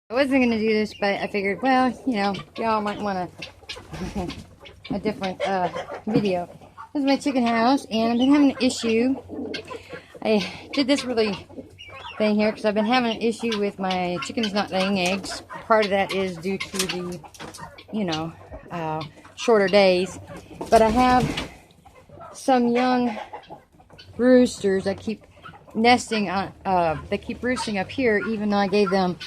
I wasn't going to do this, but I figured, well, you know, y'all might want a different video. This is my chicken house, and I've been having an issue. I did this really thing here because I've been having an issue with my chickens not laying eggs. Part of that is due to the, you know, shorter days. But I have some young roosters that keep nesting on, they keep roosting up here, even though I gave them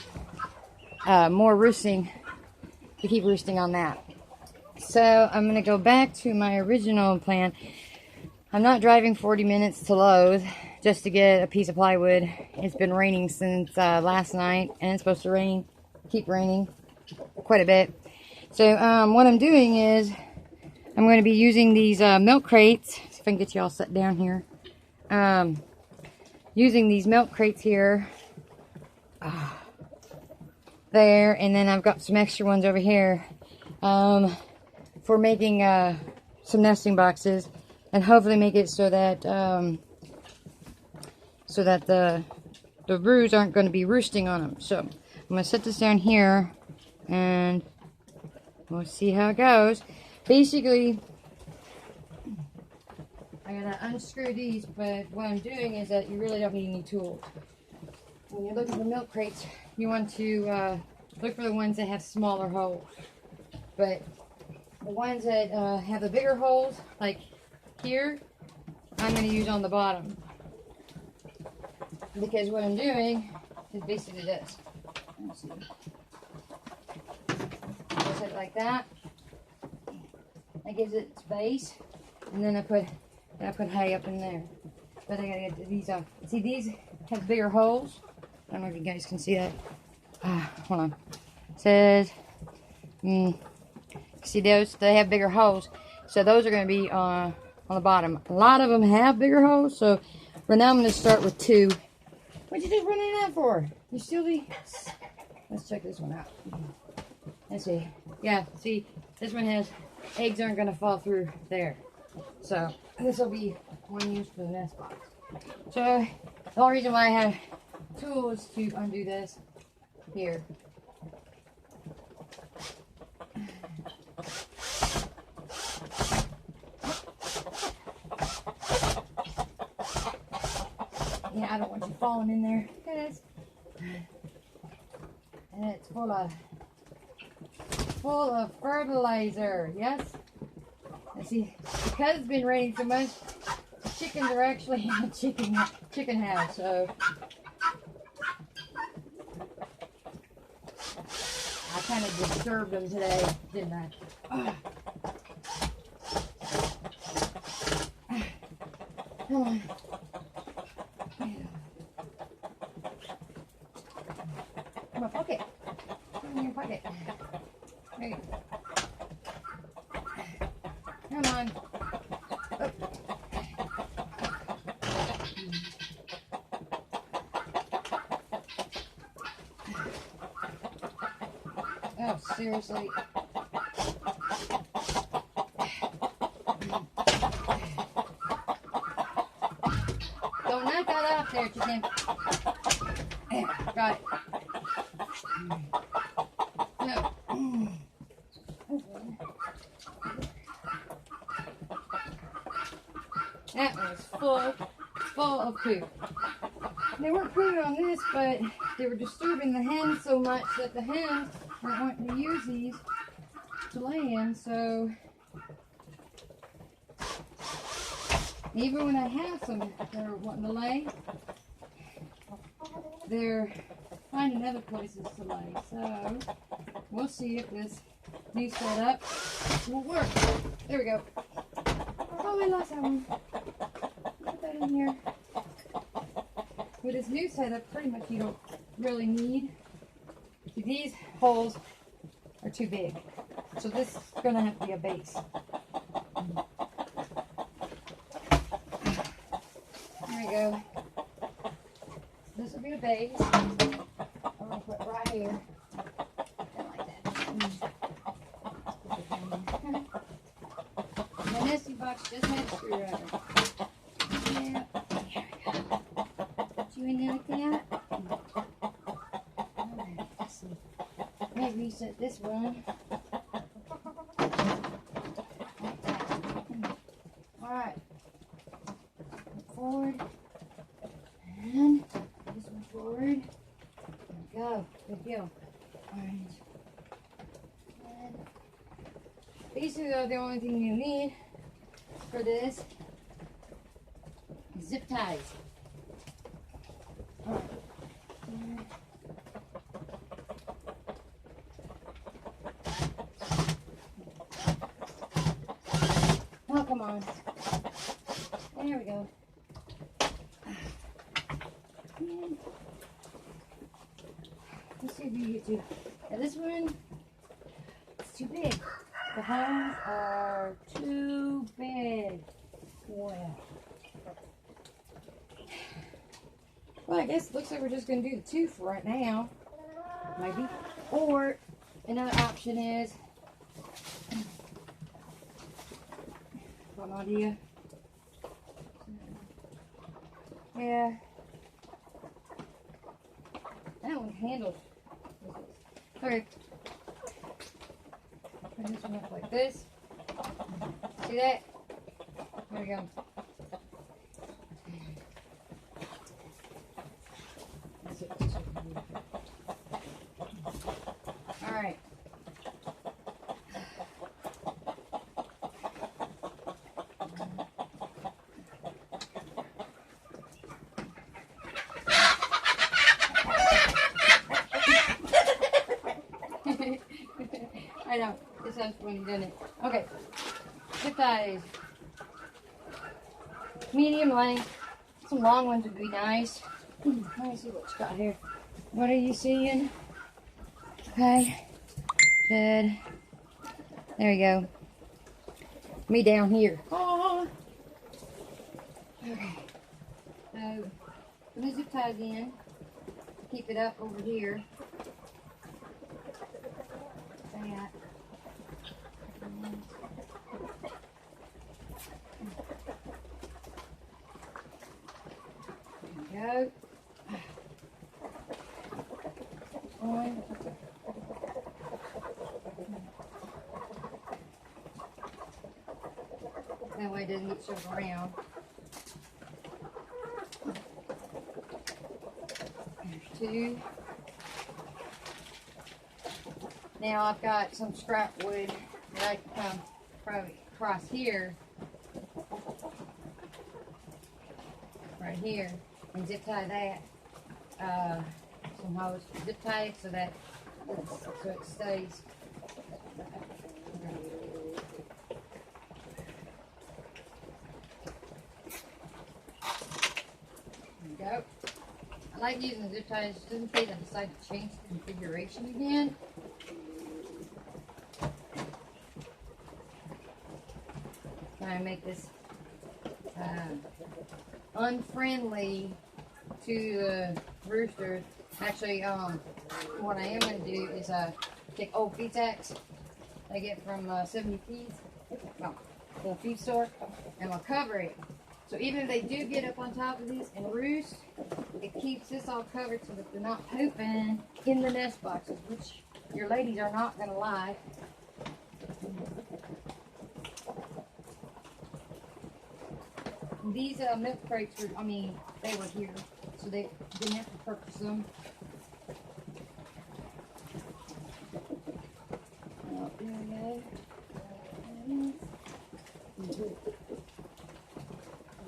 more roosting to keep roosting on that. So I'm going to go back to my original plan. I'm not driving 40 minutes to Lowe's just to get a piece of plywood. It's been raining since last night, and it's supposed to keep raining quite a bit. So what I'm doing is I'm going to be using these milk crates. See if I can get you all set down here. Using these milk crates here. There, and then I've got some extra ones over here for making some nesting boxes, and hopefully make it so that the roos aren't going to be roosting on them. So I'm going to set this down here, and we'll see how it goes. Basically, I gotta unscrew these, but what I'm doing is that you really don't need any tools. When you're looking for milk crates, you want to look for the ones that have smaller holes. But the ones that have the bigger holes, like here, I'm going to use on the bottom. Because what I'm doing is basically this. Let's see. Just it like that. That gives it space. And then I put hay up in there. But I gotta get these off. See, these have bigger holes. I don't know if you guys can see that. Hold on. It says, see those? They have bigger holes. So those are going to be on the bottom. A lot of them have bigger holes. So right now I'm going to start with 2. What'd you just run in that for? You still be? Let's check this one out. Let's see. Yeah, see, this one has eggs aren't going to fall through there. So this will be one use for the nest box. So the only reason why I have tools to undo this here. Yeah, I don't want you falling in there. And it's full of fertilizer. Yes. And see, because it's been raining so much, the chickens are actually in the chicken house. So I kind of disturbed them today, didn't I? Come on. Come on, pocket. Come in your pocket. There you go. Come on. Oh. Oh, seriously. Don't knock that off there, chicken. There, got it. No. That one is full of poop. They weren't pooping on this, but they were disturbing the hens so much that the hens weren't wanting to use these to lay in. So even when I have some that are wanting to lay, they're finding other places to lay. So we'll see if this new setup will work. There we go. Oh, I lost that one. Put that in here. With this new setup, pretty much you don't really need. See, these holes are too big. So this is going to have to be a base. There we go. This will be a base. I'm going to put it right here. Like that. The nesting box just had a screwdriver. Yeah. There we go. Put you in there like that. Alright, let's see. me reset this one. Alright. Forward. And this one forward. Go. Good deal. Alright. And basically, the only thing you need for this is zip ties. Alright. Oh, come on. There we go. And let's see if you get to. Now this one, it's too big. The holes are too big. Wow. Well, I guess it looks like we're just going to do the two for right now. Maybe. Or another option is, one idea. Yeah. That one handles. Okay. Turn this one up like this. See that? There we go. Alright. I know. This sounds funny, doesn't it? Okay. Zip ties. Medium length. Some long ones would be nice. Let me see what you got here. What are you seeing? Okay. Good. There you go. Me down here. Oh. Okay. So, put the zip ties in. Keep it up over here. That. There we go. One. That way it doesn't get shoved around. There's two. Now I've got some scrap wood that I can come probably across here, right here, and zip tie that. Some hose, zip tie it so that it stays. There we go. I like using zip ties just in case I decide to change the configuration again. Try and make this unfriendly to roosters. Actually, what I am going to do is take old feed sacks I get from 70 Feeds, no, the feed store, and I'll cover it. So even if they do get up on top of these and roost, it keeps this all covered so that they're not pooping in the nest boxes, which your ladies are not going to like. These milk crates were, they were here, so they didn't have to purchase them. Oh, there we go.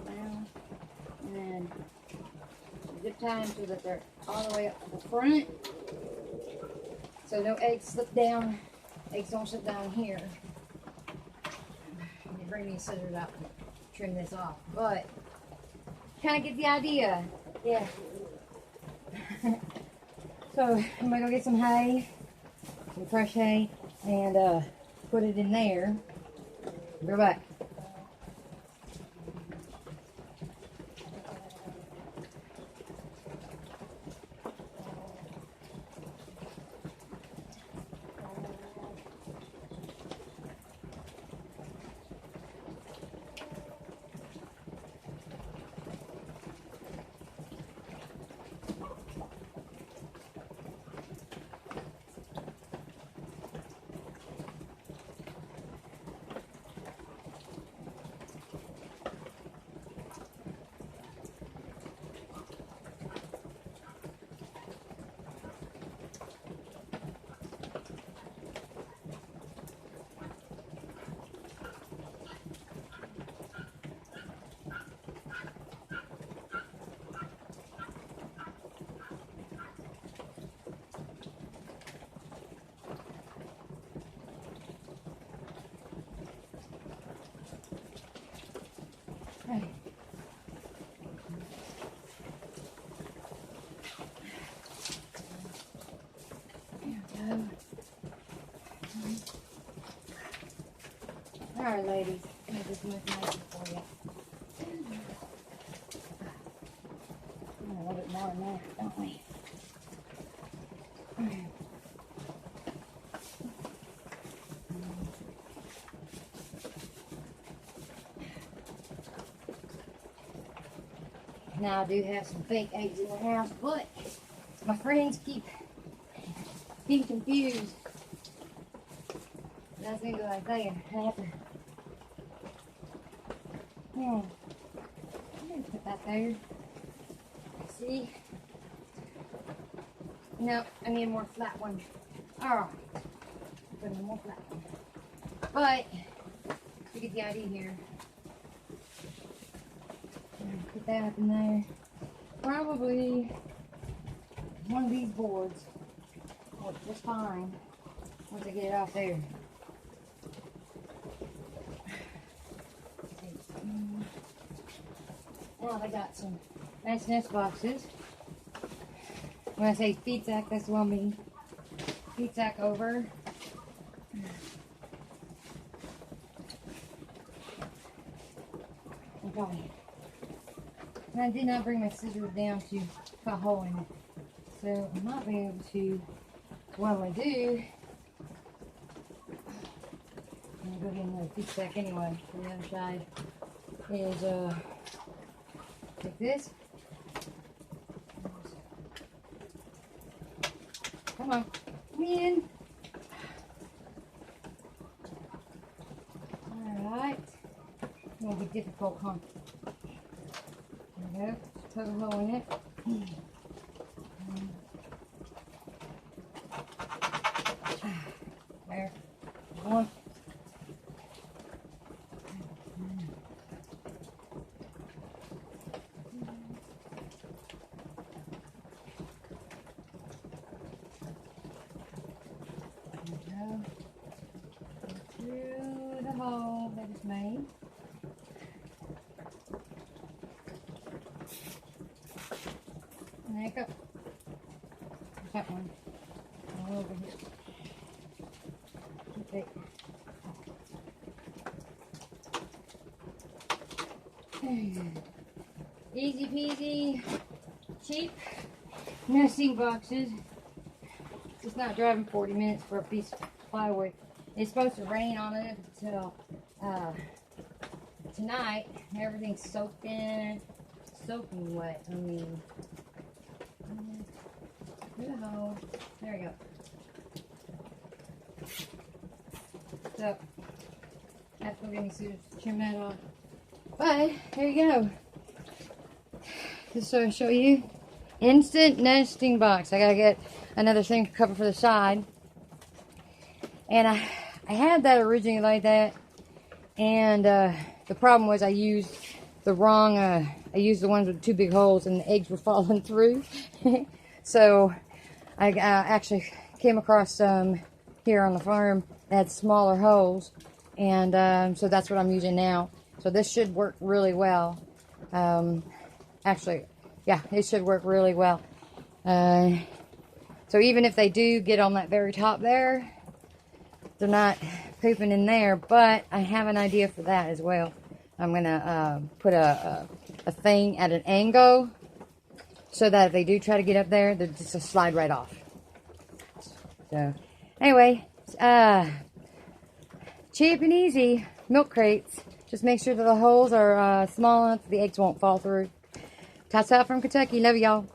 Around. And zip tie them so that they're all the way up to the front. So no eggs slip down. Eggs don't slip down here. You bring me scissors out to trim this off, but kind of get the idea. Yeah. So I'm gonna go get some hay, some fresh hay, and put it in there. Go back. Alright, ladies. Let me just move nice for you. A little bit more than that, don't we? Now I do have some fake eggs in the house, but my friends keep being confused. That's gonna go right there. I have to. I'm gonna put that there. See? Nope, I need a more flat one. Alright. Put a more flat one. But you get the idea here. Put that up in there. Probably one of these boards works just fine once I get it off there. Now I got some nice nest boxes. When I say feed sack, that's what I mean. Feed sack over. Okay. And I did not bring my scissors down to cut a hole in it. So I might be able to, what I'm going to do, I'm going to go get another feed sack anyway. So the other side is, like this. Come on, come in. Alright. It's going to be difficult, huh? There we go. Just poke a hole in it. There. One. Through the hole that is made. And there you go. There's that one. All over here. Okay. Easy peasy, cheap nesting boxes. It's not driving 40 minutes for a piece of plywood. It's supposed to rain on it until tonight. Everything's soaked in, soaking wet. I mean, through the hole. There we go. So, I have to go get any scissors to trim that off. But there you go. Just so I show you, instant nesting box. I gotta get another thing to cover for the side. And I had that originally like that, and the problem was I used the wrong, I used the ones with two big holes, and the eggs were falling through. So I actually came across some here on the farm that had smaller holes, and so that's what I'm using now. So this should work really well. Actually, yeah, it should work really well. So even if they do get on that very top there, they're not pooping in there, but I have an idea for that as well. I'm going to put a thing at an angle so that if they do try to get up there, they'll just slide right off. So, anyway, cheap and easy milk crates. Just make sure that the holes are small enough so the eggs won't fall through. Tots out from Kentucky. Love y'all.